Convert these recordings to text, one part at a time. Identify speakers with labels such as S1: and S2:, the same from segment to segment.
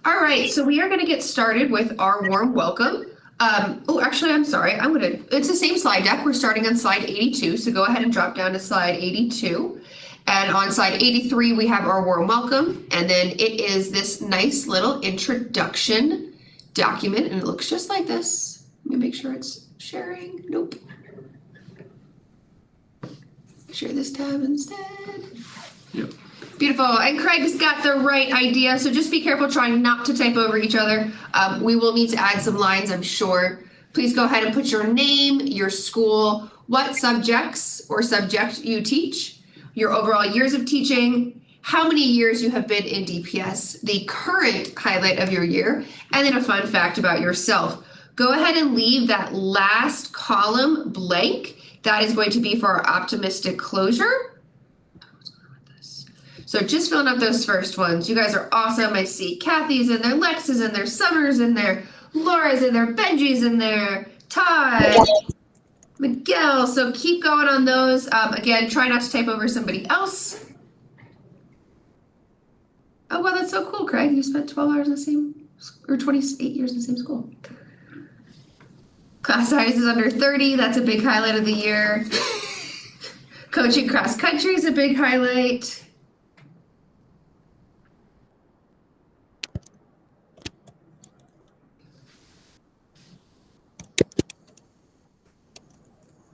S1: All right, so we are going to get started with our warm welcome. Actually, I'm sorry. It's the same slide deck. We're starting on slide 82. So go ahead and drop down to slide 82. And on slide 83, we have our warm welcome. And then it is this nice little introduction document. And it looks just like this. Let me make sure it's sharing. Nope. Share this tab instead.
S2: Yep.
S1: Beautiful. And Craig's got the right idea. So just be careful trying not to type over each other. We will need to add some lines, I'm sure. Please go ahead and put your name, your school, what subjects or subject you teach, your overall years of teaching, how many years you have been in DPS, the current highlight of your year, and then a fun fact about yourself. Go ahead and leave that last column blank. That is going to be for our optimistic closure. So just filling up those first ones. You guys are awesome. I see Kathy's in there, Lex is in there, Summer's in there, Laura's in there, Benji's in there, Todd, Miguel. So keep going on those. Again, try not to type over somebody else. Oh, wow, that's so cool, Craig. You spent 12 hours in the same, or 28 years in the same school. Class size is under 30. That's a big highlight of the year. Coaching cross country is a big highlight.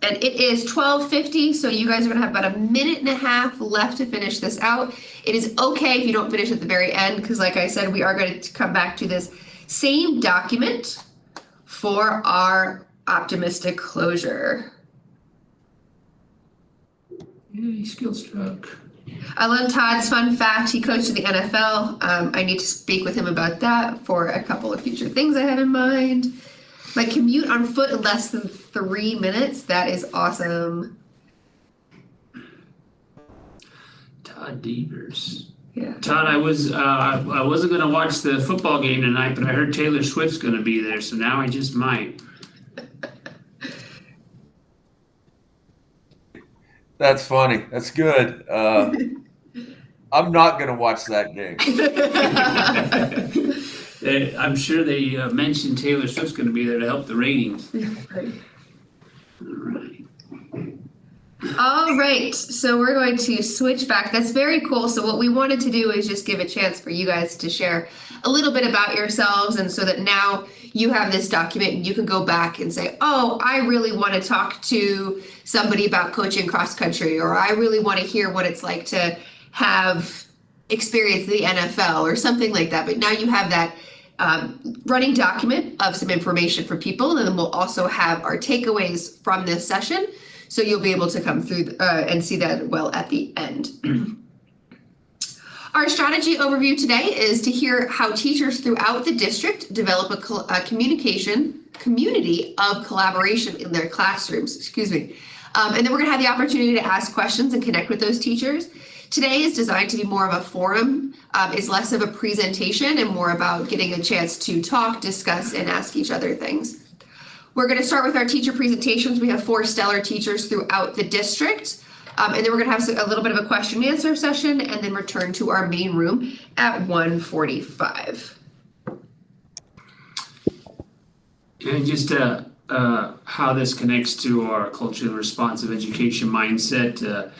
S1: And it is 12:50, so you guys are gonna have about a minute and a half left to finish this out. It is okay if you don't finish at the very end, because like I said, we are going to come back to this same document for our optimistic closure.
S2: Yay, Skillstruck.
S1: I love Todd's fun fact. He coached in the NFL. I need to speak with him about that for a couple of future things I have in mind. My commute on foot in less than 3 minutes. That is awesome.
S2: Todd Devers.
S1: Yeah.
S2: Todd, I wasn't going to watch the football game tonight, but I heard Taylor Swift's going to be there, so now I just might.
S3: That's funny. That's good. I'm not going to watch that game.
S2: I'm sure they mentioned Taylor Swift's going to be there to help the ratings.
S1: Right.
S2: All right.
S1: All right, so we're going to switch back. That's very cool. So what we wanted to do is just give a chance for you guys to share a little bit about yourselves, and so that now you have this document and you can go back and say, oh, I really want to talk to somebody about coaching cross country, or I really want to hear what it's like to have experience in the NFL or something like that. But now you have that running document of some information for people, and then we'll also have our takeaways from this session. So you'll be able to come through and see that well at the end. Our strategy overview today is to hear how teachers throughout the district develop a community of collaboration in their classrooms, and then we're gonna have the opportunity to ask questions and connect with those teachers. Today is designed to be more of a forum, is less of a presentation and more about getting a chance to talk, discuss, and ask each other things. We're going to start with our teacher presentations. We have 4 stellar teachers throughout the district. And then we're going to have a little bit of a question and answer session and then return to our main room at 1:45.
S2: And just how this connects to our culturally responsive education mindset,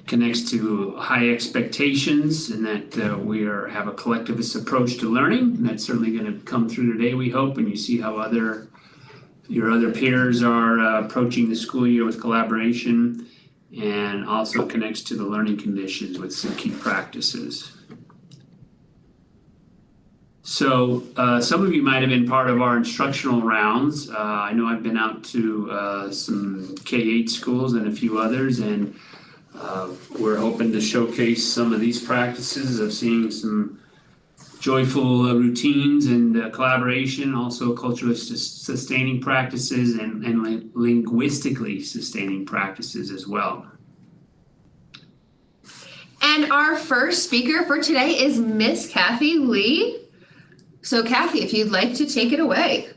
S2: connects to high expectations, and that we have a collectivist approach to learning. And that's certainly going to come through today, we hope, and you see how your other peers are approaching the school year with collaboration, and also connects to the learning conditions with some key practices. So some of you might have been part of our instructional rounds. I know I've been out to some K-8 schools and a few others, and we're hoping to showcase some of these practices of seeing some joyful routines and collaboration, also culturally sustaining practices and linguistically sustaining practices as well.
S1: And our first speaker for today is Miss Kathy Lee. So Kathy, if you'd like to take it away.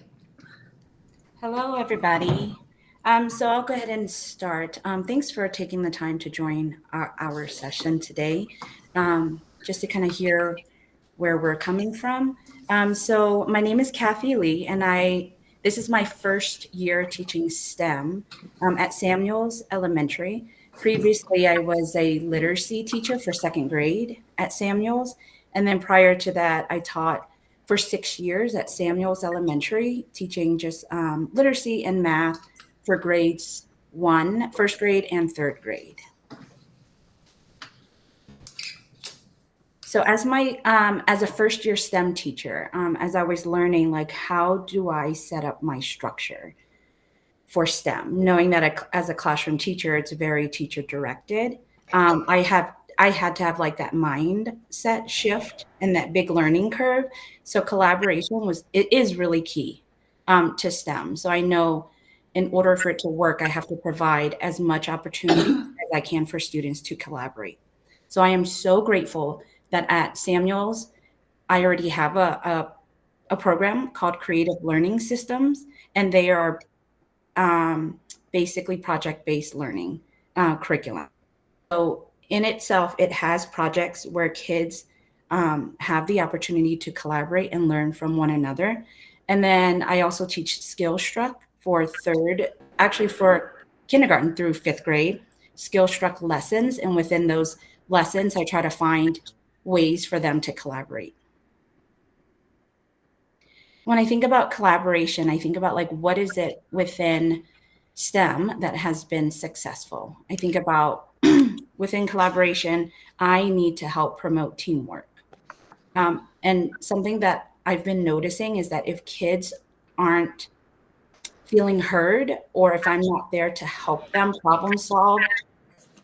S4: Hello, everybody. So I'll go ahead and start. Thanks for taking the time to join our session today. Just to kind of hear where we're coming from. So my name is Kathy Lee, and this is my first year teaching STEM at Samuels Elementary. Previously, I was a literacy teacher for second grade at Samuels. And then prior to that, I taught for 6 years at Samuels Elementary, teaching just literacy and math for grades first grade and third grade. So as a first year STEM teacher, as I was learning, like, how do I set up my structure for STEM, knowing that as a classroom teacher, it's very teacher directed. I had to have like that mindset shift and that big learning curve. So collaboration is really key to STEM. So I know in order for it to work, I have to provide as much opportunity as I can for students to collaborate. So I am so grateful that at Samuels, I already have a program called Creative Learning Systems, and they are basically project-based learning curriculum. So in itself, it has projects where kids have the opportunity to collaborate and learn from one another. And then I also teach SkillStruck for kindergarten through fifth grade, SkillStruck lessons. And within those lessons, I try to find ways for them to collaborate. When I think about collaboration, I think about like, what is it within STEM that has been successful? I think about within collaboration, I need to help promote teamwork. And something that I've been noticing is that if kids aren't feeling heard, or if I'm not there to help them problem solve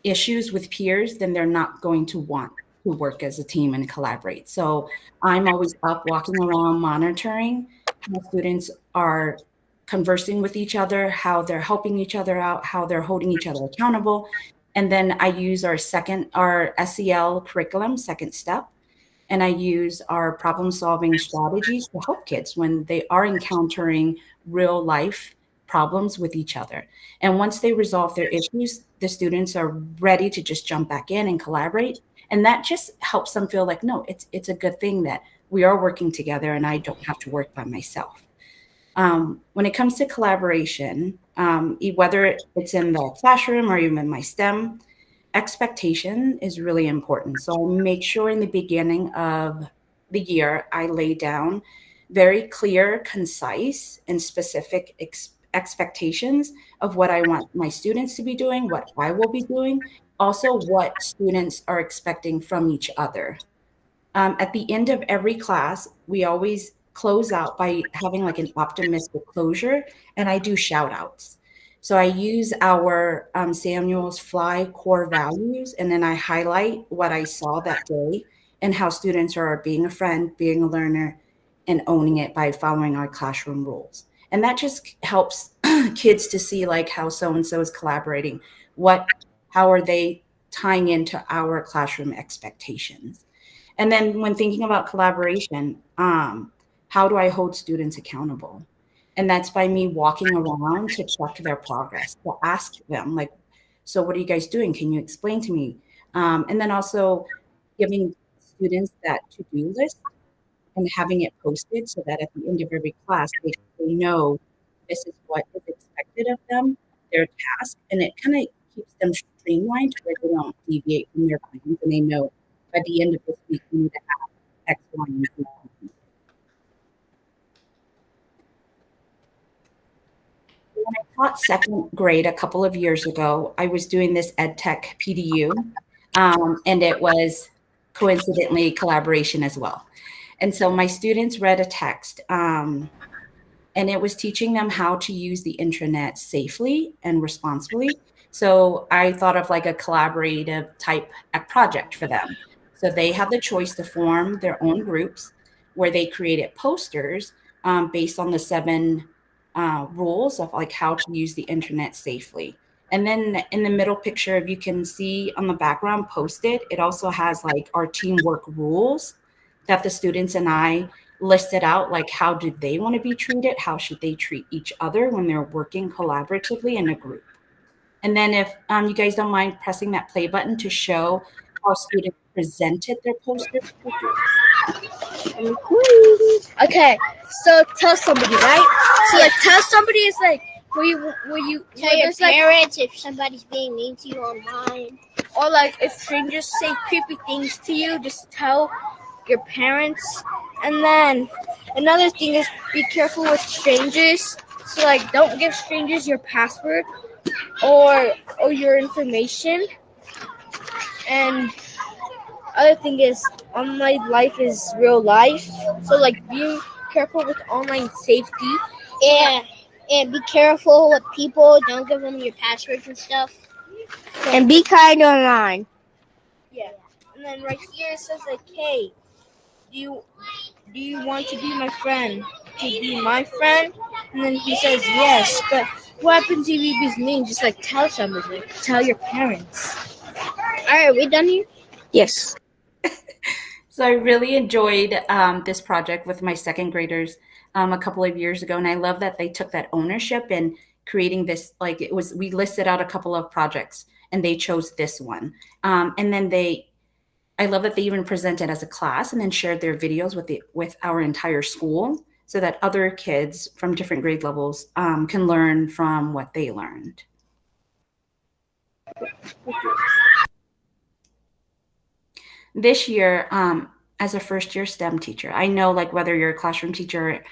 S4: issues with peers, then they're not going to want to work as a team and collaborate. So I'm always up walking around monitoring how students are conversing with each other, how they're helping each other out, how they're holding each other accountable. And then I use our SEL curriculum, Second Step, and I use our problem solving strategies to help kids when they are encountering real life problems with each other. And once they resolve their issues, the students are ready to just jump back in and collaborate. And that just helps them feel like, no, it's a good thing that we are working together and I don't have to work by myself. When it comes to collaboration, whether it's in the classroom or even in my STEM, expectation is really important. So I make sure in the beginning of the year, I lay down very clear, concise, and specific expectations of what I want my students to be doing, what I will be doing, also what students are expecting from each other. At the end of every class, we always close out by having like an optimistic closure, and I do shout outs. So I use our Samuels Fly core values, and then I highlight what I saw that day and how students are being a friend, being a learner, and owning it by following our classroom rules. And that just helps kids to see like how so-and-so is collaborating, how are they tying into our classroom expectations. And then when thinking about collaboration, how do I hold students accountable? And that's by me walking around to check their progress, to ask them like, so what are you guys doing? Can you explain to me? And then also giving students that to-do list and having it posted so that at the end of every class, they know this is what is expected of them, their task, and it kind of keeps them streamlined to where they don't deviate from their plans, and they know by the end of this week, we need to have X, Y, and Z. When I taught second grade a couple of years ago, I was doing this EdTech PDU, and it was coincidentally collaboration as well. And so my students read a text, and it was teaching them how to use the intranet safely and responsibly. So I thought of like a collaborative type project for them. So they had the choice to form their own groups where they created posters based on the 7 rules of like how to use the internet safely. And then in the middle picture, if you can see on the background posted, it also has like our teamwork rules that the students and I listed out, like how do they want to be treated? How should they treat each other when they're working collaboratively in a group? And then if you guys don't mind pressing that play button to show how students presented their posters.
S5: Okay, so tell somebody, right? So like tell somebody is like where you
S6: Tell your
S5: there's, like,
S6: parents if somebody's being mean to you online.
S5: or like if strangers say creepy things to you, just tell your parents. And then another thing is be careful with strangers. So like don't give strangers your password or your information. And other thing is online life is real life. So like be careful with online safety.
S6: And be careful with people. Don't give them your passwords and stuff. And be kind online.
S5: Yeah. And then right here it says like, hey, do you want to be my friend? To be my friend? And then he says yes. But what happens if he is mean? Just like tell somebody. Tell your parents.
S6: Alright, are we done here?
S5: Yes.
S4: So I really enjoyed this project with my second graders a couple of years ago, and I love that they took that ownership in creating this. Like we listed out a couple of projects, and they chose this one. And then I love that they even presented as a class, and then shared their videos with our entire school, so that other kids from different grade levels can learn from what they learned. This year, as a first year STEM teacher, I know like whether you're a classroom teacher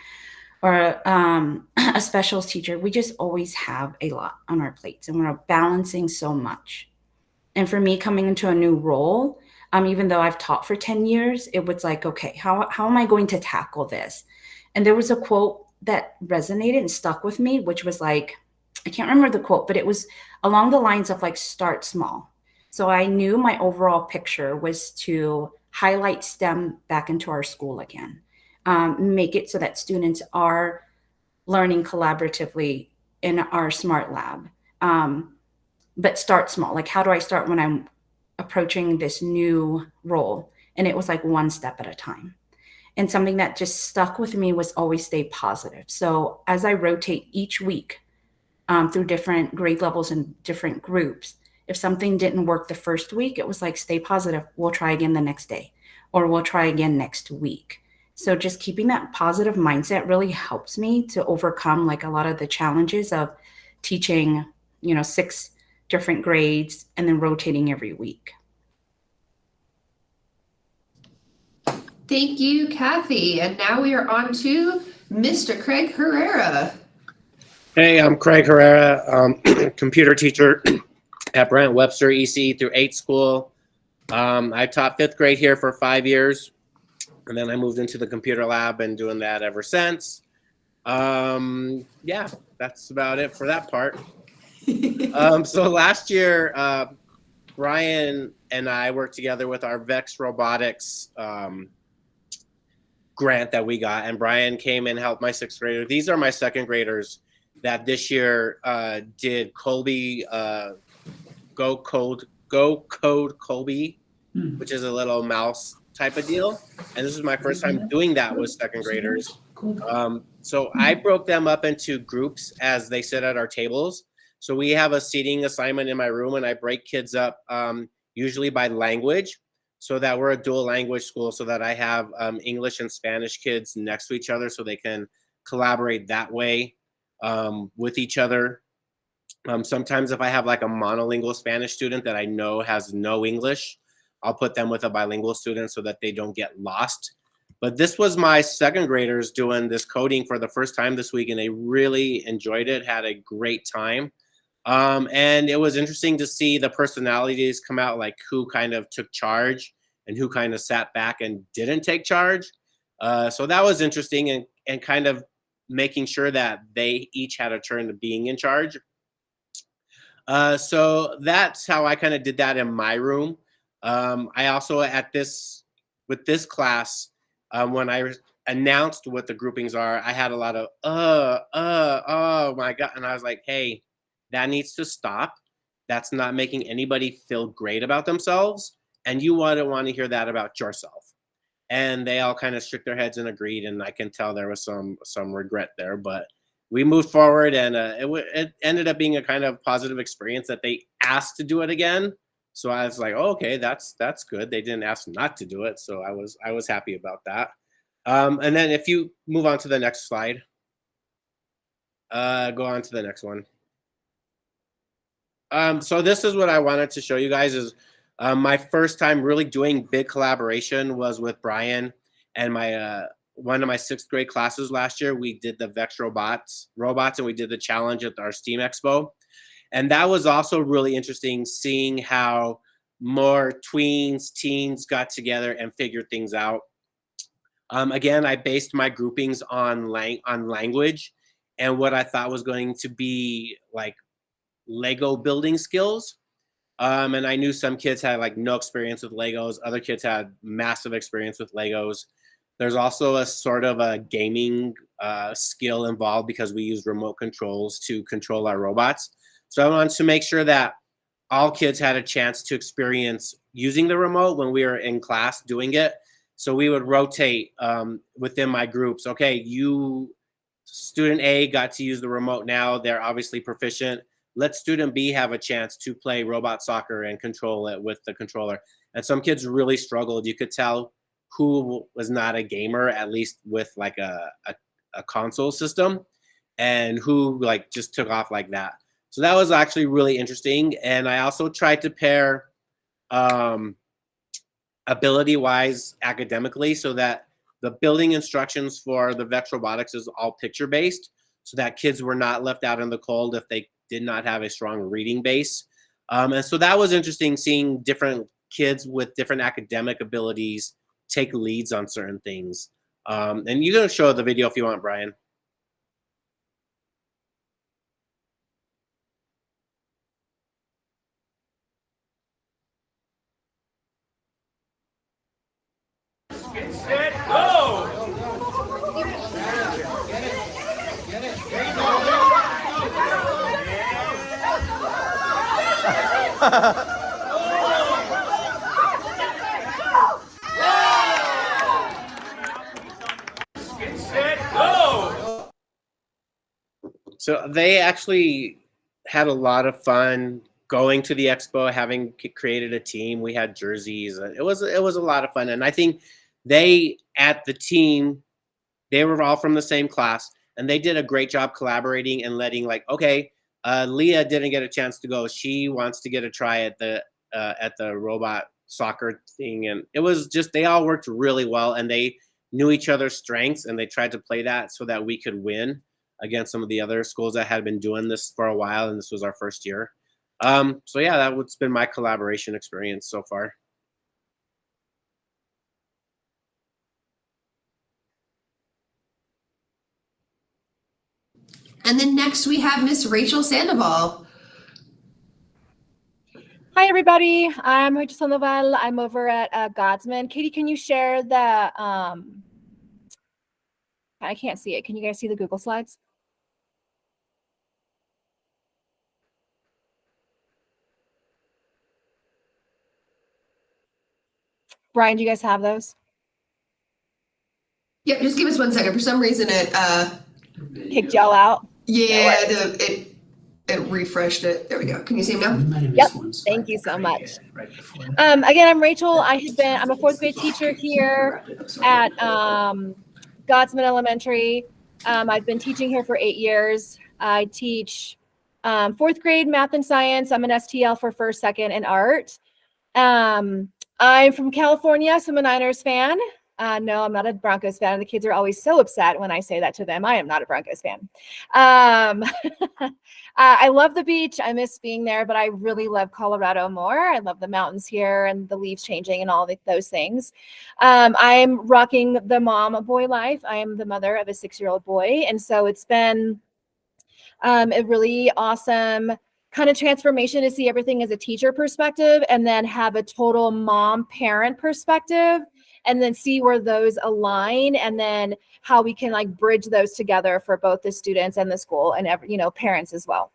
S4: or a specials teacher, we just always have a lot on our plates and we're balancing so much. And for me, coming into a new role, even though I've taught for 10 years, it was like, okay, how am I going to tackle this? And there was a quote that resonated and stuck with me, which was like, I can't remember the quote, but it was along the lines of like, start small. So I knew my overall picture was to highlight STEM back into our school again, make it so that students are learning collaboratively in our smart lab. But start small. Like, how do I start when I'm approaching this new role? And it was like one step at a time. And something that just stuck with me was always stay positive. So as I rotate each week through different grade levels and different groups, if something didn't work the first week, it was like, stay positive. We'll try again the next day, or we'll try again next week. So just keeping that positive mindset really helps me to overcome like a lot of the challenges of teaching, 6 different grades and then rotating every week.
S1: Thank you, Kathy. And now we are on to Mr. Craig Herrera.
S7: Hey, I'm Craig Herrera, computer teacher at Brent Webster EC through 8 school. I taught 5th grade here for 5 years, and then I moved into the computer lab and doing that ever since. Yeah, that's about it for that part. So last year, Brian and I worked together with our VEX Robotics grant that we got, and Brian came and helped my 6th grader. These are my 2nd graders that this year did Colby Go Code Colby, which is a little mouse type of deal. And this is my first time doing that with 2nd graders. So I broke them up into groups as they sit at our tables. So we have a seating assignment in my room, and I break kids up usually by language, so that we're a dual language school, so that I have English and Spanish kids next to each other so they can collaborate that way with each other. Sometimes if I have like a monolingual Spanish student that I know has no English, I'll put them with a bilingual student so that they don't get lost. But this was my 2nd graders doing this coding for the first time this week, and they really enjoyed it, had a great time. And it was interesting to see the personalities come out, like who kind of took charge and who kind of sat back and didn't take charge. So that was interesting, and kind of making sure that they each had a turn to being in charge. So that's how I kind of did that in my room. I also with this class, when I announced what the groupings are, I had a lot of, oh my God. And I was like, hey, that needs to stop. That's not making anybody feel great about themselves. And you wouldn't want to hear that about yourself. And they all kind of shook their heads and agreed. And I can tell there was some regret there, but we moved forward, and it ended up being a kind of positive experience that they asked to do it again. So I was like, oh, okay, that's good. They didn't ask not to do it. So I was happy about that. And then if you move on to the next slide, go on to the next one. So this is what I wanted to show you guys is my first time really doing big collaboration was with Brian and my one of my 6th grade classes last year. We did the Vex robots, and we did the challenge at our STEAM Expo. And that was also really interesting seeing how more teens got together and figured things out. Again, I based my groupings on language and what I thought was going to be like Lego building skills. And I knew some kids had like no experience with Legos. Other kids had massive experience with Legos. There's also a sort of a gaming skill involved because we use remote controls to control our robots. So I wanted to make sure that all kids had a chance to experience using the remote when we were in class doing it. So we would rotate within my groups. Okay, student A got to use the remote now. They're obviously proficient. Let student B have a chance to play robot soccer and control it with the controller. And some kids really struggled. You could tell who was not a gamer, at least with like a console system, and who like just took off like that. So that was actually really interesting. And I also tried to pair ability-wise academically so that the building instructions for the Vex Robotics is all picture-based so that kids were not left out in the cold if they did not have a strong reading base. And so that was interesting seeing different kids with different academic abilities take leads on certain things. And you're going to show the video if you want, Brian. So they actually had a lot of fun going to the expo, having created a team. We had jerseys. It was a lot of fun. And I think they, at the team, they were all from the same class, and they did a great job collaborating and letting like, okay, Leah didn't get a chance to go. She wants to get a try at the robot soccer thing. And it was just, they all worked really well, and they knew each other's strengths, and they tried to play that so that we could win against some of the other schools that had been doing this for a while, and this was our first year. So yeah, that's been my collaboration experience so far.
S1: And then next we have Miss Rachel Sandoval.
S8: Hi, everybody. I'm Rachel Sandoval. I'm over at Godsman. Katie, can you share the, I can't see it. Can you guys see the Google Slides? Brian, do you guys have those?
S1: Yep, just give us 1 second. For some reason it
S8: Kicked y'all out?
S1: yeah, it refreshed it. There we go. Can you see them now?
S8: Yep. Thank you so much. Again, I'm Rachel. I'm a 4th grade teacher here at Godsman Elementary. I've been teaching here for 8 years. I teach 4th grade math and science. I'm an STL for 1st, 2nd, and art. I'm from California, so I'm a Niners fan. No, I'm not a Broncos fan. The kids are always so upset when I say that to them. I am not a Broncos fan. I love the beach. I miss being there, but I really love Colorado more. I love the mountains here and the leaves changing and all those things. I'm rocking the mom boy life. I am the mother of a 6-year-old boy. And so it's been a really awesome kind of transformation to see everything as a teacher perspective and then have a total mom parent perspective and then see where those align and then how we can like bridge those together for both the students and the school and parents as well.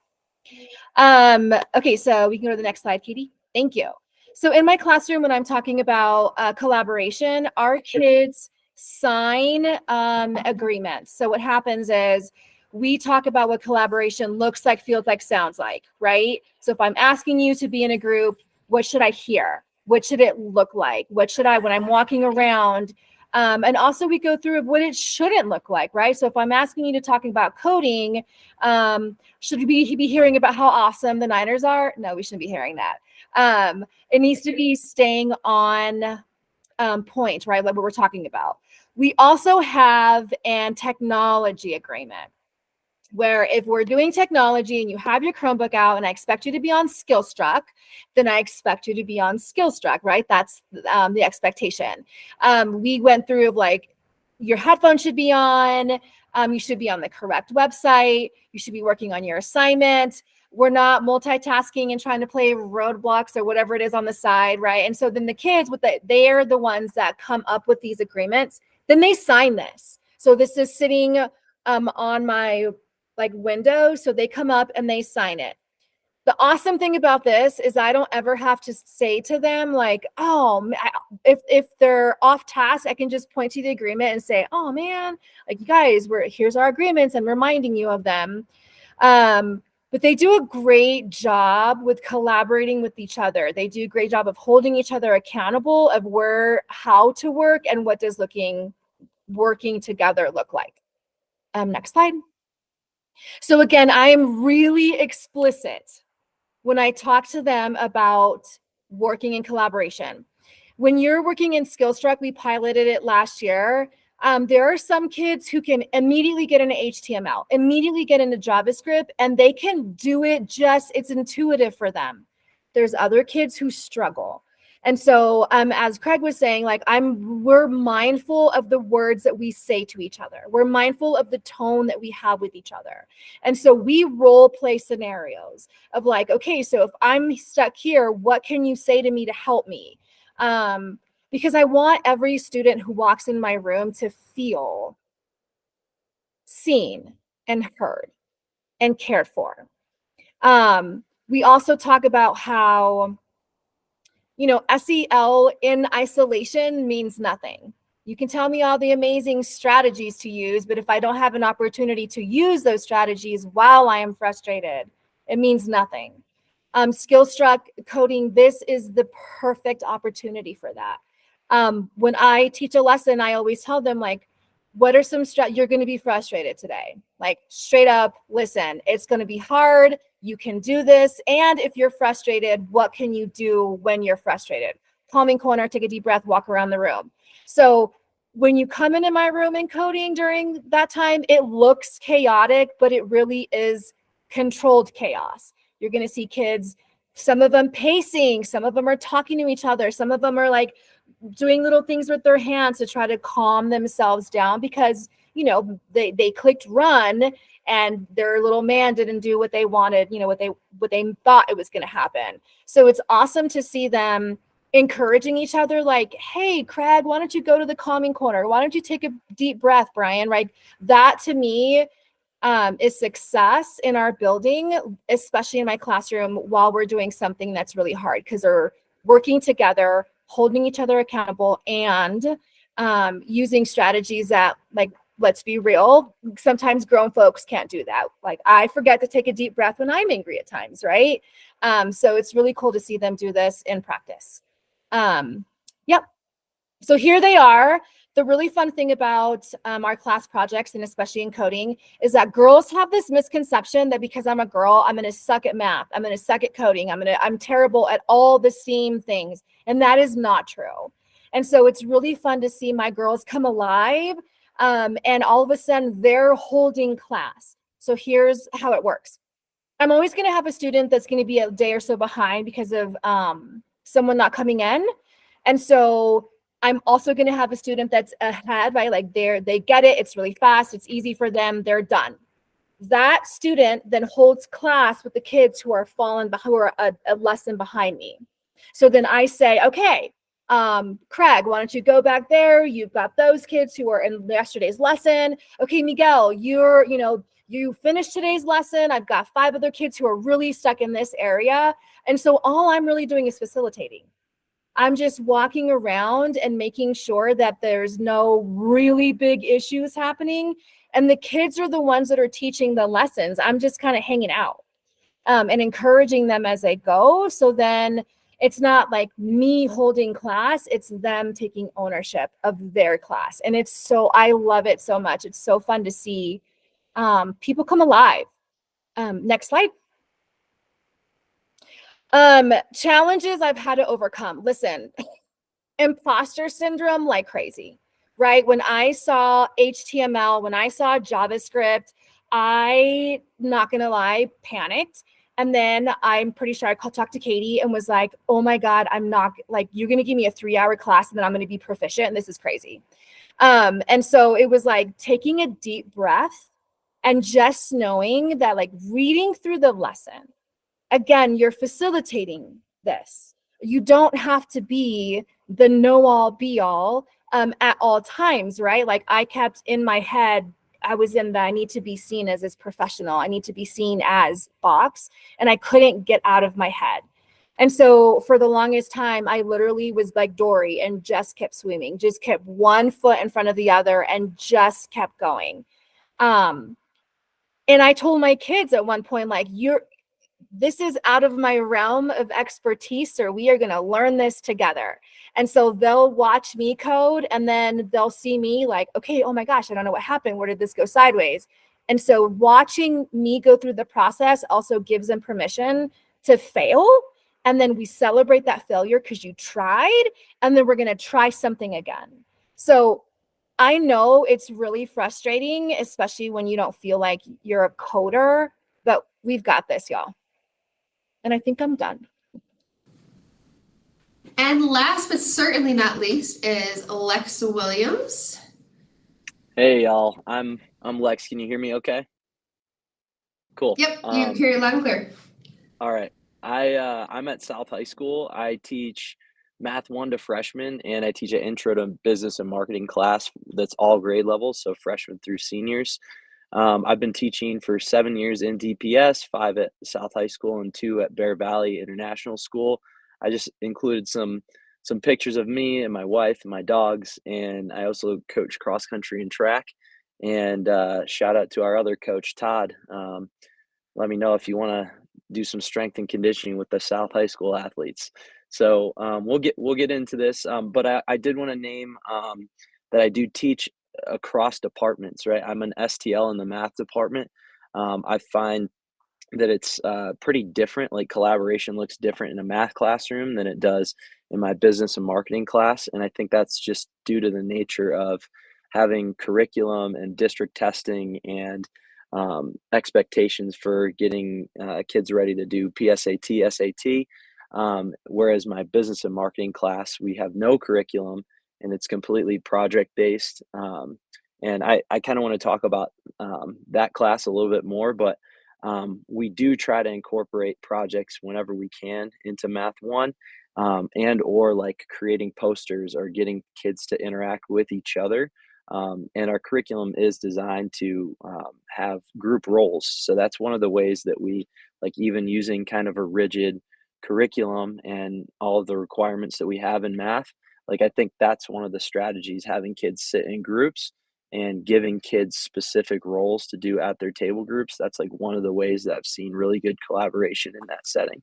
S8: Okay, so we can go to the next slide, Katie. Thank you. So in my classroom, when I'm talking about collaboration, our kids sign agreements. So what happens is we talk about what collaboration looks like, feels like, sounds like, right? So if I'm asking you to be in a group, what should I hear? What should it look like? What should I, when I'm walking around, And also we go through what it shouldn't look like, right? So if I'm asking you to talk about coding, should we be hearing about how awesome the Niners are? No, we shouldn't be hearing that. It needs to be staying on point, right? Like what we're talking about. We also have an technology agreement where if we're doing technology and you have your Chromebook out and I expect you to be on Skillstruck, then I expect you to be on Skillstruck, right? That's the expectation. We went through of like, your headphones should be on, you should be on the correct website, you should be working on your assignment. We're not multitasking and trying to play Roadblocks or whatever it is on the side, right? And so then the kids, they're the ones that come up with these agreements. Then they sign this. So this is sitting on my window. So they come up and they sign it. The awesome thing about this is I don't ever have to say to them like, oh, if they're off task, I can just point to the agreement and say, oh man, like you guys, here's our agreements. I'm reminding you of them. But they do a great job with collaborating with each other. They do a great job of holding each other accountable of how to work and what does working together look like. Next slide. So again, I am really explicit when I talk to them about working in collaboration. When you're working in Skillstruck, we piloted it last year. There are some kids who can immediately get into HTML, immediately get into JavaScript, and they can do it it's intuitive for them. There's other kids who struggle. And so as Craig was saying, we're mindful of the words that we say to each other. We're mindful of the tone that we have with each other. And so we role play scenarios of like, okay, so if I'm stuck here, what can you say to me to help me? Because I want every student who walks in my room to feel seen and heard and cared for. We also talk about how, SEL in isolation means nothing. You can tell me all the amazing strategies to use, but if I don't have an opportunity to use those strategies while I am frustrated, it means nothing. Skillstruck coding, this is the perfect opportunity for that. When I teach a lesson, I always tell them what are some you're going to be frustrated today? Straight up, listen, it's going to be hard. You can do this. And if you're frustrated, what can you do when you're frustrated? Calming corner, take a deep breath, walk around the room. So when you come into my room and coding during that time, it looks chaotic, but it really is controlled chaos. You're going to see kids, some of them pacing, some of them are talking to each other. Some of them are doing little things with their hands to try to calm themselves down because, they clicked run and their little man didn't do what they wanted, what they thought it was going to happen. So it's awesome to see them encouraging each other hey, Craig, why don't you go to the calming corner? Why don't you take a deep breath, Brian? Right? That to me is success in our building, especially in my classroom while we're doing something that's really hard because they're working together, holding each other accountable, and using strategies that let's be real, sometimes grown folks can't do that. I forget to take a deep breath when I'm angry at times, right? So it's really cool to see them do this in practice. Yep. So here they are. The really fun thing about our class projects, and especially in coding, is that girls have this misconception that because I'm a girl, I'm going to suck at math. I'm going to suck at coding. I'm terrible at all the STEAM things. And that is not true. And so it's really fun to see my girls come alive. And all of a sudden they're holding class. So here's how it works. I'm always going to have a student that's going to be a day or so behind because of someone not coming in. And so I'm also going to have a student that's ahead, right? They get it. It's really fast. It's easy for them. They're done. That student then holds class with the kids who are a lesson behind me. So then I say, okay, Craig, why don't you go back there? You've got those kids who are in yesterday's lesson. Okay, Miguel, you finished today's lesson. I've got 5 other kids who are really stuck in this area. And so all I'm really doing is facilitating. I'm just walking around and making sure that there's no really big issues happening. And the kids are the ones that are teaching the lessons. I'm just kind of hanging out and encouraging them as they go. So then It's not like me holding class, it's them taking ownership of their class. And I love it so much. It's so fun to see people come alive. Next slide. Challenges I've had to overcome. Listen, imposter syndrome like crazy, right? When I saw HTML, when I saw JavaScript, I, not gonna lie, panicked. And then I'm pretty sure I talked to Katie and was like, oh my God, I'm not, like, you're gonna give me a 3-hour class and then I'm gonna be proficient, and this is crazy. And so it was like taking a deep breath and just knowing that, like, reading through the lesson, again, you're facilitating this. You don't have to be the know-all be-all at all times, right? Like, I kept in my head, I was in the I need to be seen as this professional. I need to be seen as box, and I couldn't get out of my head. And so for the longest time, I literally was like Dory and just kept swimming, just kept one foot in front of the other and just kept going. And I told my kids at one point, like, this is out of my realm of expertise, so we are going to learn this together. And so they'll watch me code, and then they'll see me like, okay, oh my gosh, I don't know what happened. Where did this go sideways? And so watching me go through the process also gives them permission to fail. And then we celebrate that failure because you tried, and then we're going to try something again. So I know it's really frustrating, especially when you don't feel like you're a coder, but we've got this, y'all. And I think I'm done.
S1: And last but certainly not least is Alexa Williams.
S9: Hey y'all, I'm Lex. Can you hear me okay? Cool.
S1: Yep, you hear it loud and clear.
S9: All right. I'm at South High School. I teach Math 1 to freshmen, and I teach an intro to business and marketing class that's all grade levels, so freshmen through seniors. I've been teaching for 7 years in DPS, 5 at South High School and 2 at Bear Valley International School. I just included some pictures of me and my wife and my dogs, and I also coach cross country and track. And shout out to our other coach, Todd. Let me know if you want to do some strength and conditioning with the South High School athletes. So we'll get into this, but I did want to name that I do teach across departments, right? I'm an STL in the math department. I find that it's pretty different. Like, collaboration looks different in a math classroom than it does in my business and marketing class. And I think that's just due to the nature of having curriculum and district testing and expectations for getting kids ready to do PSAT, SAT. Whereas my business and marketing class, we have no curriculum and it's completely project based. And I kind of want to talk about that class a little bit more, but we do try to incorporate projects whenever we can into Math 1, and or like creating posters or getting kids to interact with each other. And our curriculum is designed to have group roles. So that's one of the ways that we, like, even using kind of a rigid curriculum and all of the requirements that we have in math. Like, I think that's one of the strategies, having kids sit in groups and giving kids specific roles to do at their table groups. That's like one of the ways that I've seen really good collaboration in that setting.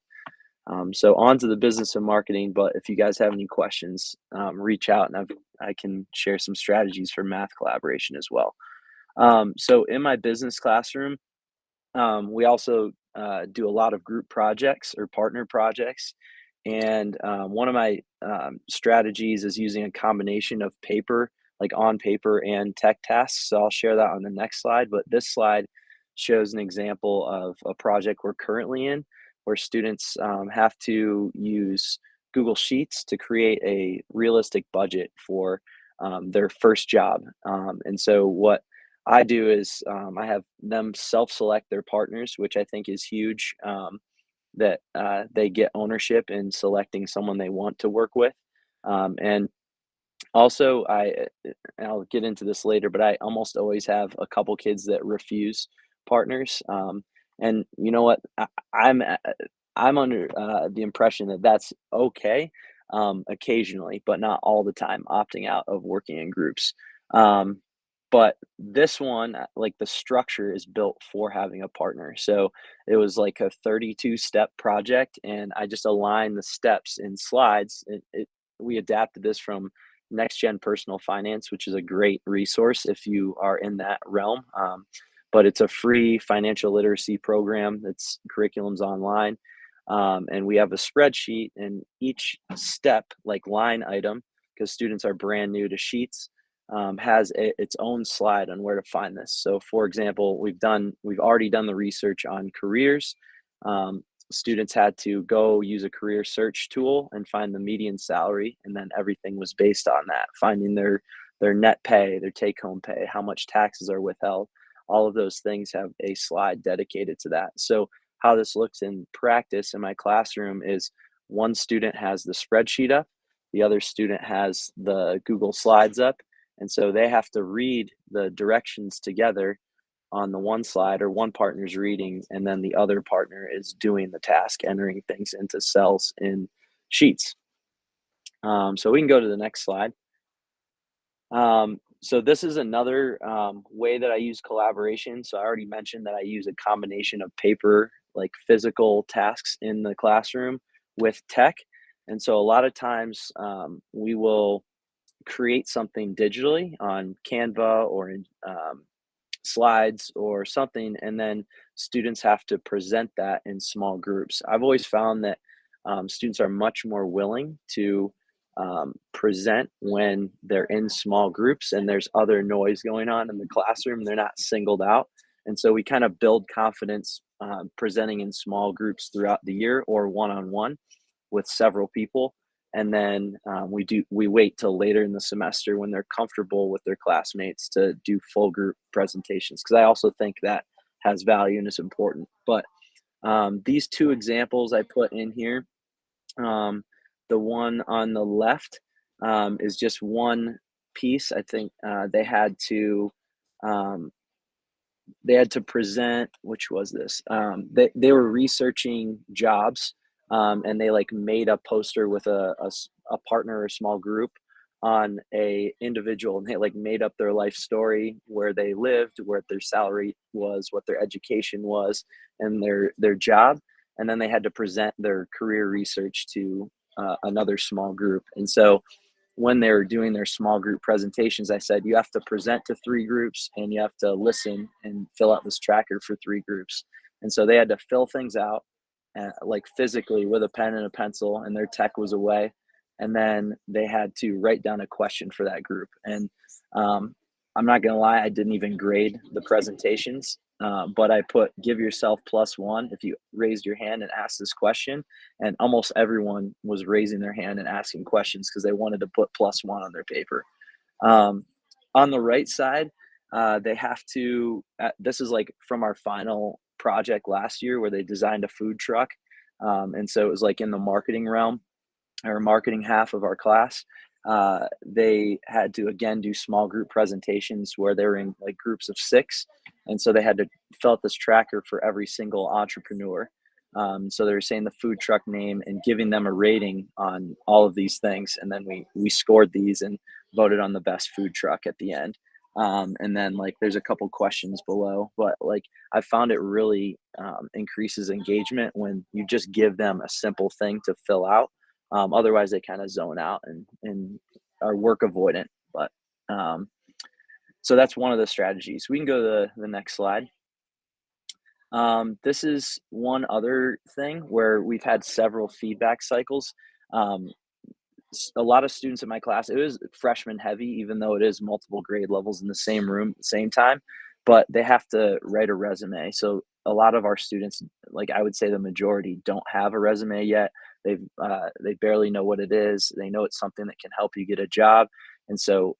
S9: So on to the business and marketing, but if you guys have any questions, reach out and I can share some strategies for math collaboration as well. So in my business classroom, we also do a lot of group projects or partner projects. And one of my strategies is using a combination of paper, like on paper, and tech tasks. So I'll share that on the next slide. But this slide shows an example of a project we're currently in, where students have to use Google Sheets to create a realistic budget for their first job. And so what I do is I have them self-select their partners, which I think is huge, that they get ownership in selecting someone they want to work with. And also, I'll get into this later, but I almost always have a couple kids that refuse partners. And you know what? I'm under the impression that that's okay, occasionally, but not all the time, opting out of working in groups. But this one, like the structure is built for having a partner. So it was like a 32-step project, and I just aligned the steps in slides. We adapted this from Next Gen Personal Finance, which is a great resource if you are in that realm. But it's a free financial literacy program. Its curriculum's online. And we have a spreadsheet, and each step, like line item, because students are brand new to Sheets, has its own slide on where to find this. So, for example, we've already done the research on careers. Students had to go use a career search tool and find the median salary, and then everything was based on that, finding their net pay, their take-home pay, how much taxes are withheld. All of those things have a slide dedicated to that. So how this looks in practice in my classroom is one student has the spreadsheet up, the other student has the Google Slides up, and so they have to read the directions together on the one slide, or one partner's reading, and then the other partner is doing the task, entering things into cells in Sheets. So we can go to the next slide. So this is another way that I use collaboration. So I already mentioned that I use a combination of paper, like physical tasks in the classroom, with tech. And so a lot of times we will create something digitally on Canva or in slides or something, and then students have to present that in small groups. I've always found that students are much more willing to present when they're in small groups and there's other noise going on in the classroom. They're not singled out. And so we kind of build confidence presenting in small groups throughout the year, or one-on-one with several people. And then we wait till later in the semester when they're comfortable with their classmates to do full group presentations, because I also think that has value and is important. But these two examples I put in here, the one on the left is just one piece. I think they had to present, which was this. They were researching jobs, and they like made a poster with a partner or small group on a individual, and they like made up their life story, where they lived, where their salary was, what their education was, and their job. And then they had to present their career research to another small group. And so when they were doing their small group presentations, I said, you have to present to 3 groups, and you have to listen and fill out this tracker for 3 groups. And so they had to fill things out like physically with a pen and a pencil, and their tech was away. And then they had to write down a question for that group. And I'm not going to lie, I didn't even grade the presentations, but I put give yourself +1 if you raised your hand and asked this question. And almost everyone was raising their hand and asking questions because they wanted to put +1 on their paper. On the right side, they have to, this is like from our final project last year where they designed a food truck. And so it was like in the marketing realm, or marketing half of our class. They had to again do small group presentations where they were in like groups of 6, and so they had to fill out this tracker for every single entrepreneur. So they were saying the food truck name and giving them a rating on all of these things, and then we scored these and voted on the best food truck at the end. And then like there's a couple questions below, but like I found it really increases engagement when you just give them a simple thing to fill out. Otherwise they kind of zone out and are work avoidant. But so that's one of the strategies. We can go to the next slide. This is one other thing where we've had several feedback cycles. A lot of students in my class, it was freshman heavy, even though it is multiple grade levels in the same room at the same time, but they have to write a resume. So a lot of our students, like I would say the majority, don't have a resume yet. They barely know what it is. They know it's something that can help you get a job. And so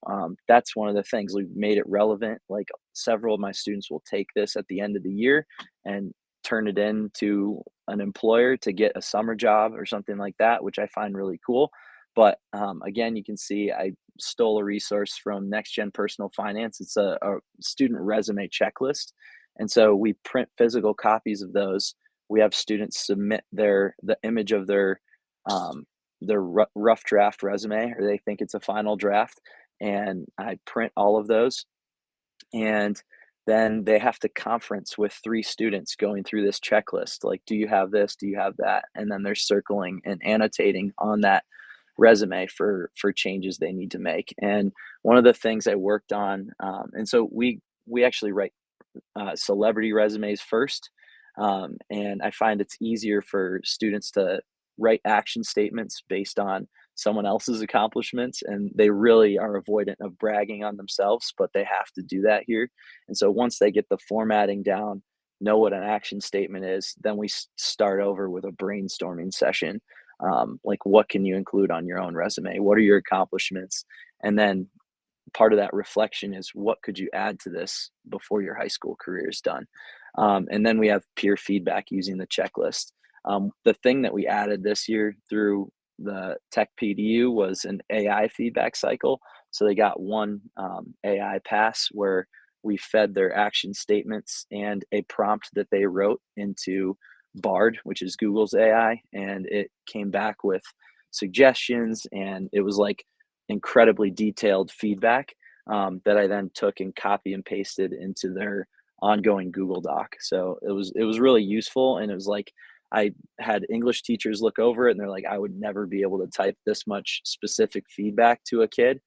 S9: that's one of the things. We've made it relevant. Like several of my students will take this at the end of the year and turn it in to an employer to get a summer job or something like that, which I find really cool. But again, you can see I stole a resource from Next Gen Personal Finance. It's a student resume checklist. And so we print physical copies of those. We have students submit the image of their rough draft resume, or they think it's a final draft. And I print all of those. And then they have to conference with 3 students going through this checklist. Like, do you have this? Do you have that? And then they're circling and annotating on that resume for changes they need to make. And one of the things I worked on, and so we actually write celebrity resumes first. And I find it's easier for students to write action statements based on someone else's accomplishments, and they really are avoidant of bragging on themselves, but they have to do that here. And so once they get the formatting down, know what an action statement is, then we start over with a brainstorming session. Like, what can you include on your own resume? What are your accomplishments? And then part of that reflection is, what could you add to this before your high school career is done? And then we have peer feedback using the checklist. The thing that we added this year through the Tech PDU was an AI feedback cycle. So they got one AI pass where we fed their action statements and a prompt that they wrote into Bard, which is Google's AI, and it came back with suggestions, and it was like incredibly detailed feedback that I then took and copy and pasted into their ongoing Google Doc. So it was really useful, and it was like, I had English teachers look over it and they're like, I would never be able to type this much specific feedback to a kid.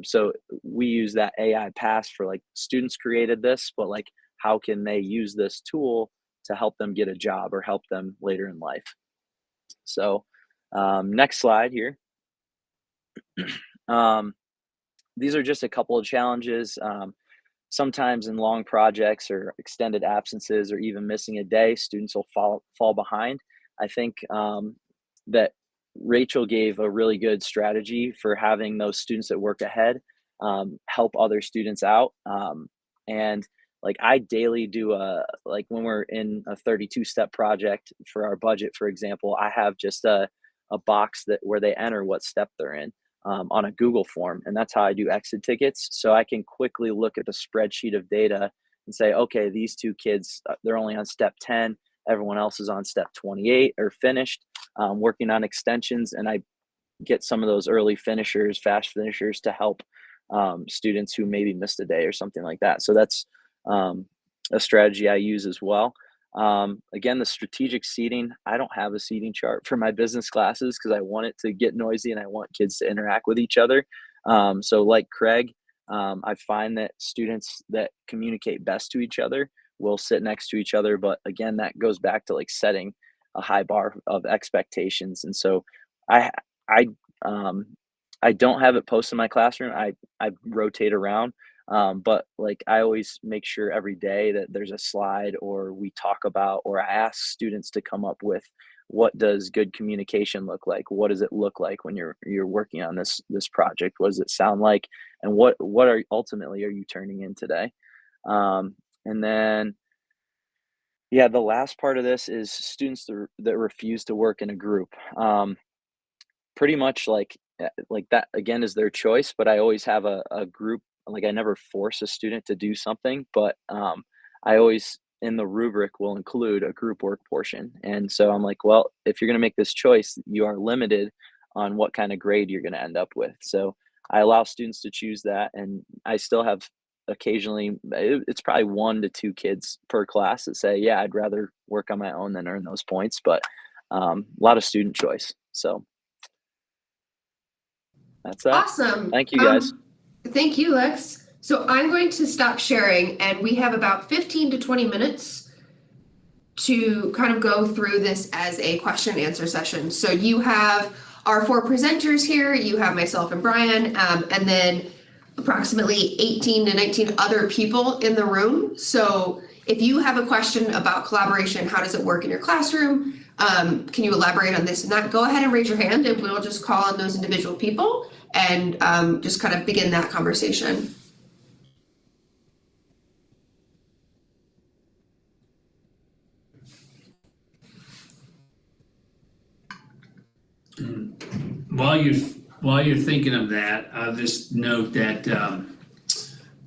S9: So we use that AI pass for, like, students created this, but like, how can they use this tool to help them get a job or help them later in life? So next slide here. These are just a couple of challenges. Sometimes in long projects or extended absences or even missing a day, students will fall behind. I think that Rachel gave a really good strategy for having those students that work ahead help other students out. And like, I daily do like when we're in a 32-step project for our budget, for example, I have just a box where they enter what step they're in. On a Google form, and that's how I do exit tickets. So I can quickly look at the spreadsheet of data and say, okay, these 2 kids, they're only on step 10. Everyone else is on step 28 or finished, working on extensions. And I get some of those early finishers, fast finishers, to help students who maybe missed a day or something like that. So that's a strategy I use as well. Again, the strategic seating, I don't have a seating chart for my business classes because I want it to get noisy and I want kids to interact with each other. So like Craig, I find that students that communicate best to each other will sit next to each other. But again, that goes back to like setting a high bar of expectations. And so I don't have it posted in my classroom. I rotate around. But like, I always make sure every day that there's a slide, or we talk about, or I ask students to come up with, what does good communication look like? What does it look like when you're working on this project? What does it sound like? And what are ultimately are you turning in today? And then, yeah, the last part of this is students that refuse to work in a group. Pretty much like that, again, is their choice, but I always have a group. Like, I never force a student to do something, but I always, in the rubric, will include a group work portion. And so I'm like, well, if you're going to make this choice, you are limited on what kind of grade you're going to end up with. So I allow students to choose that. And I still have occasionally, it's probably 1 to 2 kids per class that say, yeah, I'd rather work on my own than earn those points. But a lot of student choice. So that's that.
S1: Awesome.
S9: Thank you, guys.
S1: Thank you, Lex. So I'm going to stop sharing, and we have about 15 to 20 minutes to kind of go through this as a question and answer session. So you have our 4 presenters here, you have myself and Brian, and then approximately 18 to 19 other people in the room. So if you have a question about collaboration, how does it work in your classroom? Can you elaborate on this and that? Go ahead and raise your hand, and we'll just call on those individual people and just kind of begin that conversation.
S2: While you're thinking of that, I'll just note that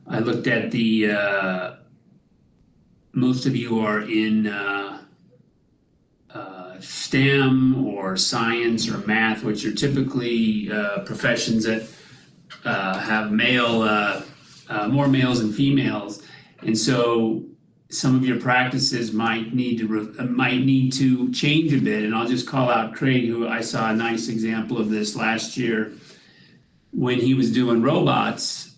S2: I looked at the most of you are in STEM or science or math, which are typically professions that have male more males and females. And so some of your practices might need to change a bit. And I'll just call out Craig, who I saw a nice example of this last year when he was doing robots.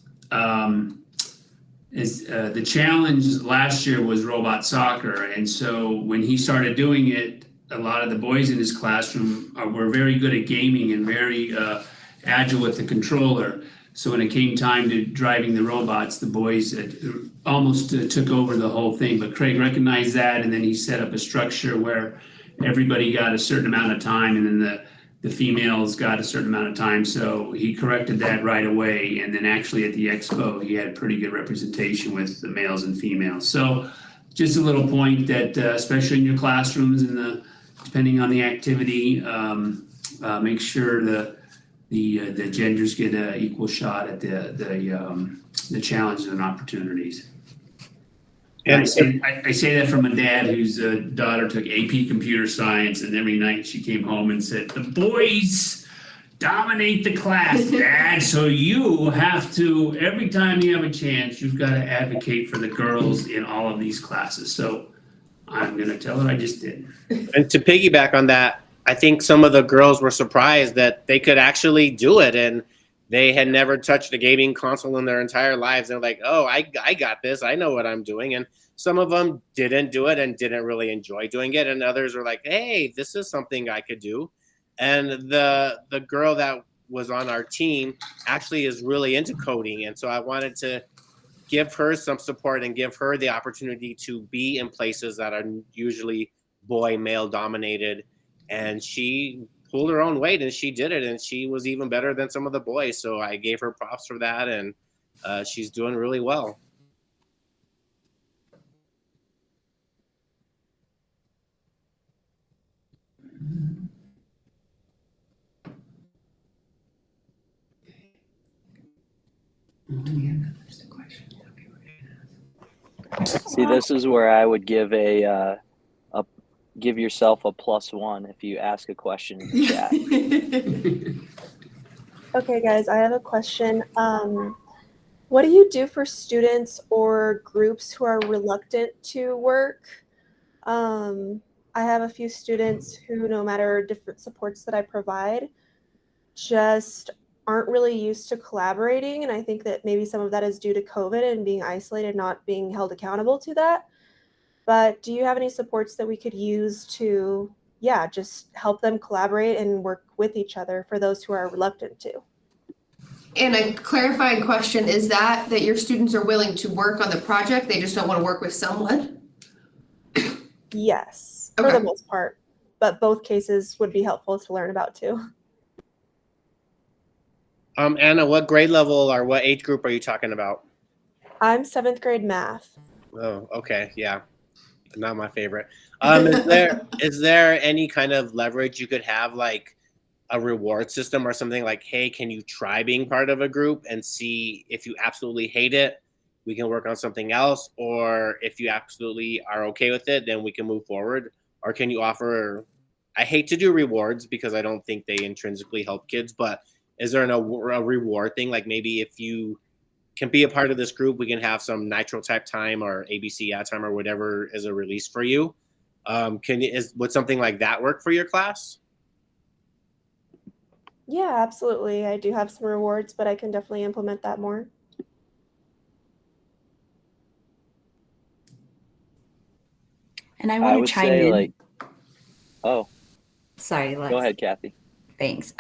S2: The challenge last year was robot soccer. And so when he started doing it, a lot of the boys in his classroom were very good at gaming and very agile with the controller. So when it came time to driving the robots, the boys almost took over the whole thing. But Craig recognized that, and then he set up a structure where everybody got a certain amount of time, and then the females got a certain amount of time. So he corrected that right away. And then actually at the expo, he had pretty good representation with the males and females. So just a little point that, especially in your classrooms and depending on the activity, make sure the genders get an equal shot at the challenges and opportunities. And I say that from a dad whose daughter took AP computer science, and every night she came home and said, "The boys dominate the class, Dad. So you have to, every time you have a chance, you've got to advocate for the girls in all of these classes." So I'm going to tell her I just did.
S7: And to piggyback on that, I think some of the girls were surprised that they could actually do it, and they had never touched a gaming console in their entire lives. They're like, "Oh, I got this. I know what I'm doing." And some of them didn't do it and didn't really enjoy doing it. And others were like, "Hey, this is something I could do." And the girl that was on our team actually is really into coding. And so I wanted to give her some support and give her the opportunity to be in places that are usually male dominated. And she pulled her own weight and she did it. And she was even better than some of the boys. So I gave her props for that. And she's doing really well.
S9: See, this is where I would give give yourself a +1 if you ask a question in the chat.
S10: Okay, guys, I have a question. What do you do for students or groups who are reluctant to work? I have a few students who, no matter different supports that I provide, just aren't really used to collaborating. And I think that maybe some of that is due to COVID and being isolated, not being held accountable to that. But do you have any supports that we could use to, just help them collaborate and work with each other for those who are reluctant to?
S1: And a clarifying question, is that your students are willing to work on the project, they just don't want to work with someone?
S10: Yes, for the most part. But both cases would be helpful to learn about too.
S7: Anna, what grade level or what age group are you talking about?
S10: I'm 7th grade math.
S7: Oh, okay. Yeah. Not my favorite. Is there any kind of leverage you could have, like a reward system or something like, hey, can you try being part of a group and see if you absolutely hate it, we can work on something else, or if you absolutely are okay with it, then we can move forward? Or can you offer, I hate to do rewards because I don't think they intrinsically help kids, but is there a reward thing? Like maybe if you can be a part of this group, we can have some Nitro type time or ABC ad time or whatever is a release for you. Would something like that work for your class?
S10: Yeah, absolutely. I do have some rewards, but I can definitely implement that more.
S4: And I want to chime in. Sorry,
S9: go ahead, Kathy.
S4: Thanks.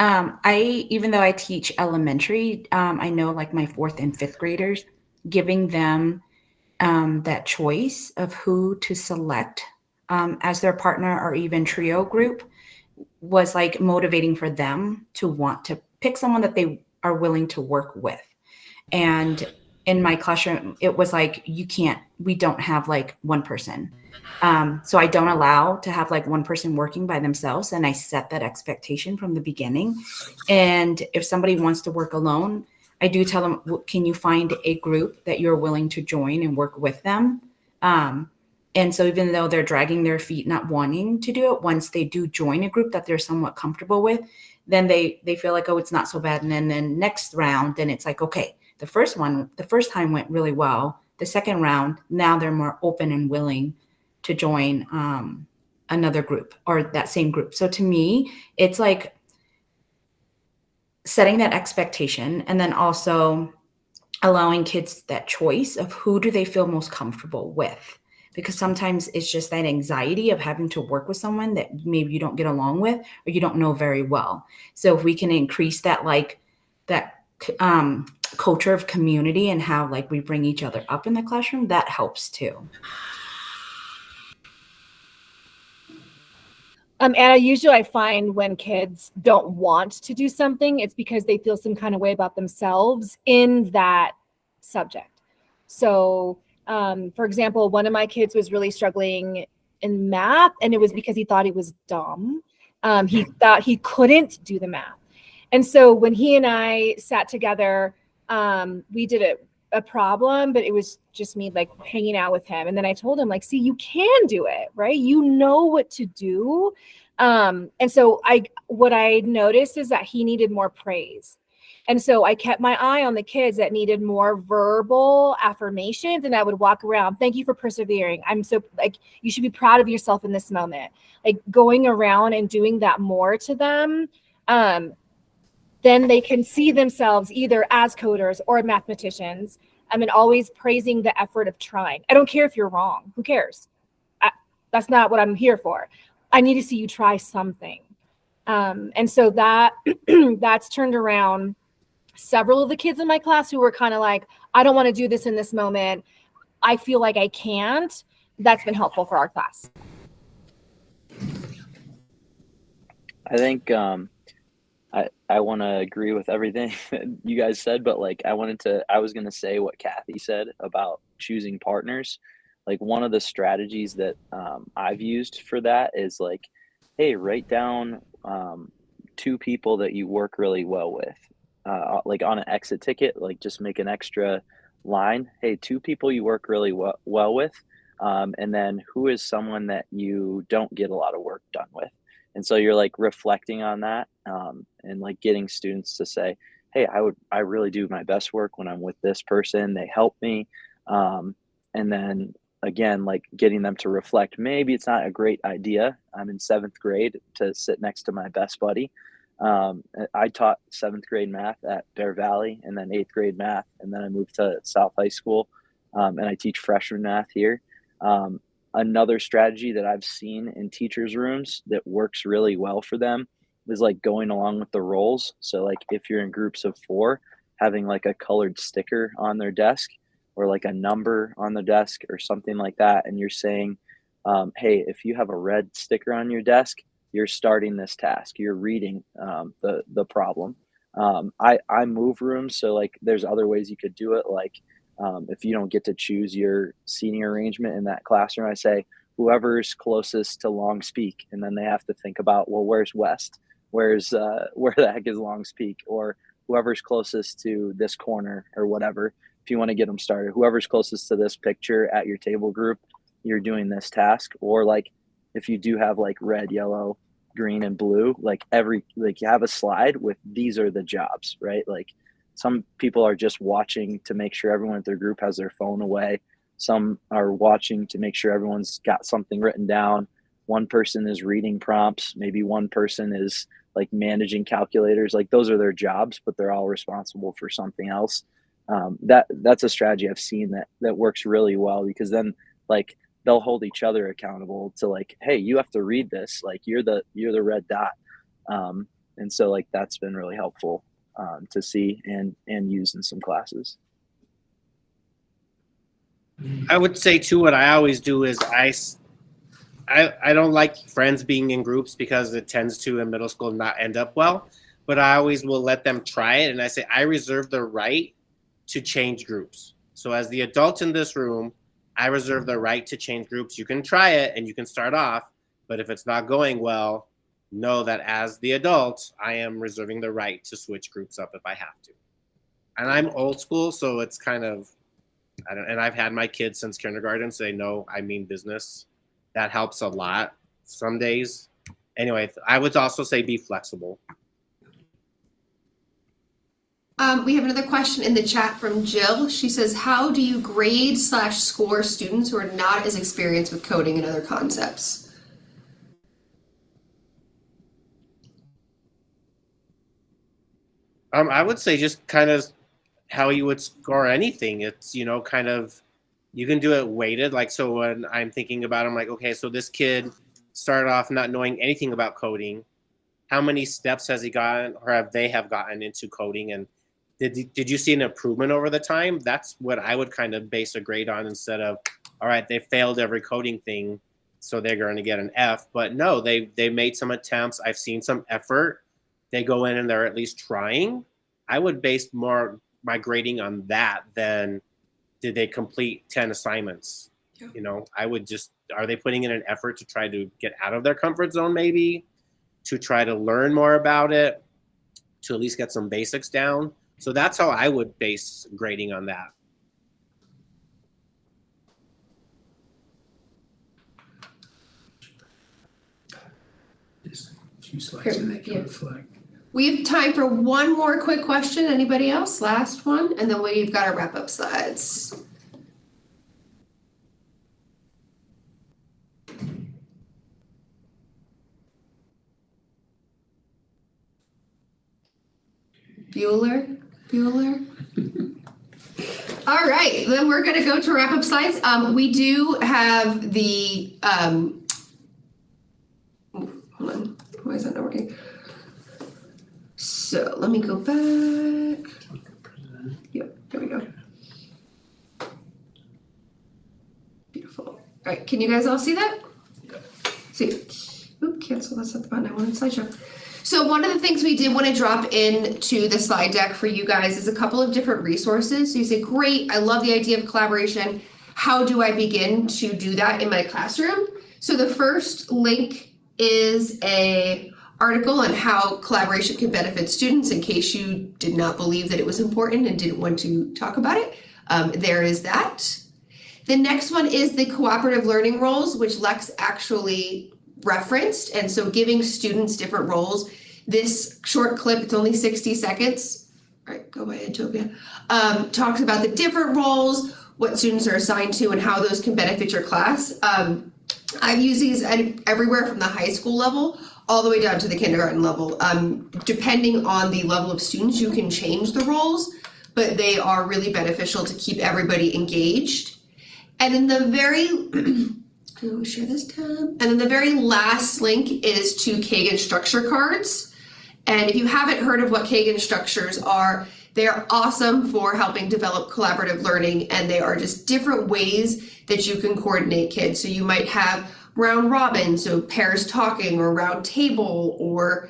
S4: Even though I teach elementary, I know like my 4th and 5th graders, giving them that choice of who to select as their partner or even trio group was like motivating for them to want to pick someone that they are willing to work with. And in my classroom, it was like, we don't have like one person. So I don't allow to have like one person working by themselves. And I set that expectation from the beginning. And if somebody wants to work alone, I do tell them, can you find a group that you're willing to join and work with them? And so even though they're dragging their feet, not wanting to do it, once they do join a group that they're somewhat comfortable with, then they feel like, oh, it's not so bad. And then next round, then it's like, okay, The first time went really well. The second round, now they're more open and willing to join another group or that same group. So to me, it's like setting that expectation and then also allowing kids that choice of who do they feel most comfortable with. Because sometimes it's just that anxiety of having to work with someone that maybe you don't get along with or you don't know very well. So if we can increase that, like that culture of community and how like we bring each other up in the classroom, that helps too.
S8: Anna, usually I find when kids don't want to do something, it's because they feel some kind of way about themselves in that subject. So, for example, one of my kids was really struggling in math, and it was because he thought he was dumb. He thought he couldn't do the math. And so when he and I sat together, we did a problem, but it was just me like hanging out with him. And then I told him like, see, you can do it, right? You know what to do. And so what I noticed is that he needed more praise. And so I kept my eye on the kids that needed more verbal affirmations, and I would walk around. Thank you for persevering. I'm so like, you should be proud of yourself in this moment. Like going around and doing that more to them. Then they can see themselves either as coders or mathematicians. I mean, always praising the effort of trying. I don't care if you're wrong. Who cares? That's not what I'm here for. I need to see you try something. And so that that's turned around several of the kids in my class who were kind of like, I don't want to do this in this moment. I feel like I can't. That's been helpful for our class.
S9: I think I want to agree with everything that you guys said, but like I was going to say what Kathy said about choosing partners. Like one of the strategies that I've used for that is like, hey, write down 2 people that you work really well with. Like on an exit ticket, like just make an extra line. Hey, 2 people you work really well with. And then who is someone that you don't get a lot of work done with? And so you're like reflecting on that and like getting students to say, hey, I really do my best work when I'm with this person. They help me. And then again, like getting them to reflect, maybe it's not a great idea. I'm in 7th grade to sit next to my best buddy. I taught 7th grade math at Bear Valley and then 8th grade math. And then I moved to South High School and I teach freshman math here. Another strategy that I've seen in teachers' rooms that works really well for them is like going along with the roles. So like if you're in groups of 4, having like a colored sticker on their desk or like a number on the desk or something like that. And you're saying, hey, if you have a red sticker on your desk, you're starting this task. You're reading the problem. I move rooms. So like there's other ways you could do it. Like if you don't get to choose your seating arrangement in that classroom, I say whoever's closest to Long Peak, and then they have to think about, well, where's West? Where the heck is Long Peak? Or whoever's closest to this corner or whatever. If you want to get them started, whoever's closest to this picture at your table group, you're doing this task. Or like if you do have like red, yellow, green, and blue, like you have a slide with these are the jobs, right? Like some people are just watching to make sure everyone at their group has their phone away. Some are watching to make sure everyone's got something written down. One person is reading prompts. Maybe one person is like managing calculators. Like those are their jobs, but they're all responsible for something else. That's a strategy I've seen that works really well, because then like they'll hold each other accountable to like, hey, you have to read this. Like you're the red dot. And so like that's been really helpful to see and use in some classes.
S7: I would say too, what I always do is I don't like friends being in groups because it tends to in middle school not end up well, but I always will let them try it. And I say, I reserve the right to change groups. So as the adult in this room, I reserve the right to change groups. You can try it and you can start off, but if it's not going well, know that as the adult, I am reserving the right to switch groups up if I have to. And I'm old school, so it's kind of, and I've had my kids since kindergarten say, no, I mean business. That helps a lot some days. Anyway, I would also say be flexible.
S1: We have another question in the chat from Jill. She says, how do you grade/score students who are not as experienced with coding and other concepts?
S7: I would say just kind of how you would score anything. It's, kind of, you can do it weighted. Like, so when I'm thinking about it, I'm like, okay, so this kid started off not knowing anything about coding. How many steps has he gotten or have gotten into coding? And did you see an improvement over the time? That's what I would kind of base a grade on, instead of, all right, they failed every coding thing, so they're going to get an F. But no, they made some attempts. I've seen some effort. They go in and they're at least trying. I would base more my grading on that than did they complete 10 assignments.
S1: Yeah.
S7: I would just, are they putting in an effort to try to get out of their comfort zone, maybe to try to learn more about it, to at least get some basics down? So that's how I would base grading on that.
S2: Just a few slides and they can
S1: Yeah.
S2: reflect.
S1: We have time for one more quick question. Anybody else? Last one, and then we've got our wrap-up slides. Bueller? All right, then we're gonna go to wrap-up slides. We do have the, hold on, why is that not working? So let me go back. Yep, there we go. Beautiful. All right, can you guys all see that? See, oop, cancel, that's not the button I wanted, slideshow. So one of the things we did want to drop into the slide deck for you guys is a couple of different resources. So you say, great, I love the idea of collaboration. How do I begin to do that in my classroom? So the first link is a article on how collaboration can benefit students, in case you did not believe that it was important and didn't want to talk about it. There is that. The next one is the cooperative learning roles, which Lex actually referenced, and so giving students different roles. This short clip, it's only 60 seconds. All right, go ahead, Topia. Talks about the different roles, what students are assigned to, and how those can benefit your class. I've used these everywhere from the high school level all the way down to the kindergarten level. Depending on the level of students, you can change the roles, but they are really beneficial to keep everybody engaged. And in the very, let me share this tab. And then the very last link is to Kagan structure cards. And if you haven't heard of what Kagan structures are, they are awesome for helping develop collaborative learning, and they are just different ways that you can coordinate kids. So you might have round robin, so pairs talking, or round table, or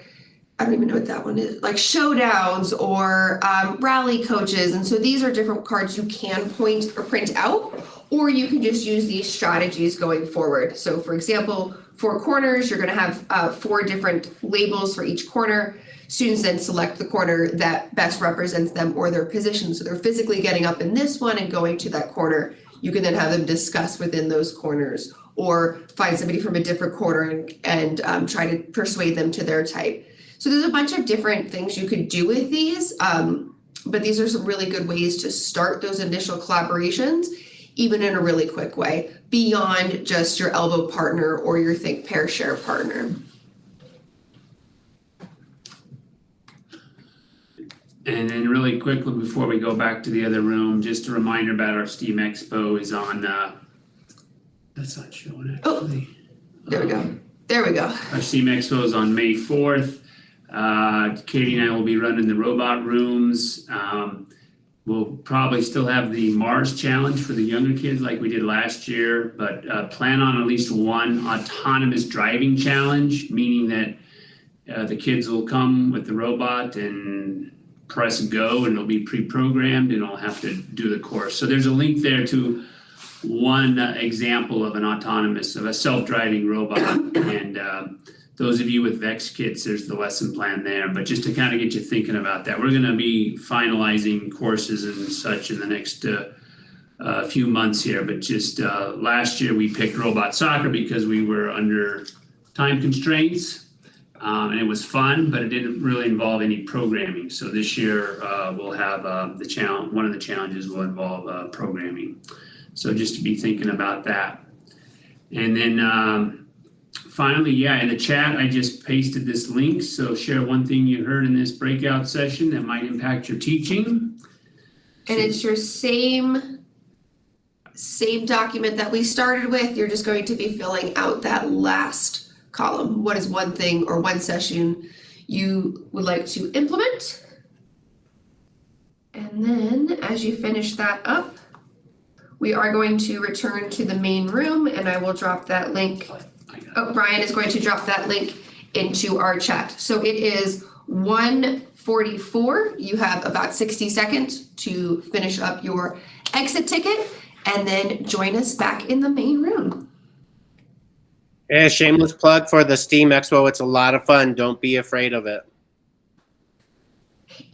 S1: I don't even know what that one is, like showdowns, or rally coaches. And so these are different cards you can point or print out, or you can just use these strategies going forward. So for example, 4 corners, you're going to have 4 different labels for each corner. Students then select the corner that best represents them or their position. So they're physically getting up in this one and going to that corner. You can then have them discuss within those corners, or find somebody from a different corner and try to persuade them to their type. So there's a bunch of different things you could do with these, but these are some really good ways to start those initial collaborations, even in a really quick way, beyond just your elbow partner or your think pair share partner.
S2: And then really quickly before we go back to the other room, just a reminder about our STEAM Expo is on, that's not showing actually.
S1: There we go. There we go.
S2: Our STEAM Expo is on May 4th. Katie and I will be running the robot rooms. We'll probably still have the Mars challenge for the younger kids like we did last year, but plan on at least one autonomous driving challenge, meaning that the kids will come with the robot and press go, and it'll be pre-programmed, and I'll have to do the course. So there's a link there to one example of a self-driving robot. And those of you with VEX kits, there's the lesson plan there. But just to kind of get you thinking about that, we're going to be finalizing courses and such in the next few months here. But just last year we picked robot soccer because we were under time constraints. And it was fun, but it didn't really involve any programming. So this year we'll have the challenge. One of the challenges will involve programming. So just to be thinking about that. And then finally, yeah, in the chat, I just pasted this link. So share one thing you heard in this breakout session that might impact your teaching.
S1: And it's your same document that we started with. You're just going to be filling out that last column. What is one thing or one session you would like to implement? And then as you finish that up, we are going to return to the main room, and I will drop that link. Oh, Brian is going to drop that link into our chat. So it is 1:44. You have about 60 seconds to finish up your exit ticket and then join us back in the main room.
S7: Yeah, shameless plug for the STEAM Expo. It's a lot of fun. Don't be afraid of it.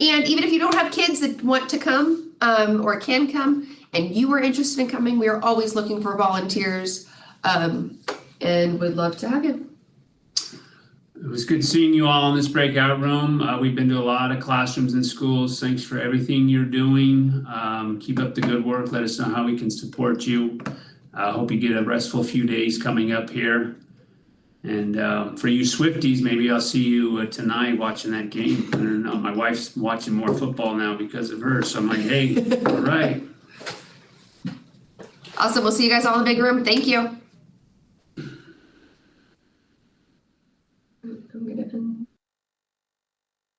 S1: And even if you don't have kids that want to come or can come and you are interested in coming, we are always looking for volunteers and would love to have you.
S2: It was good seeing you all in this breakout room. We've been to a lot of classrooms and schools. Thanks for everything you're doing. Keep up the good work. Let us know how we can support you. I hope you get a restful few days coming up here. And for you Swifties, maybe I'll see you tonight watching that game. I don't know. My wife's watching more football now because of her. So I'm like, hey, all right.
S1: Awesome. We'll see you guys all in the big room. Thank you.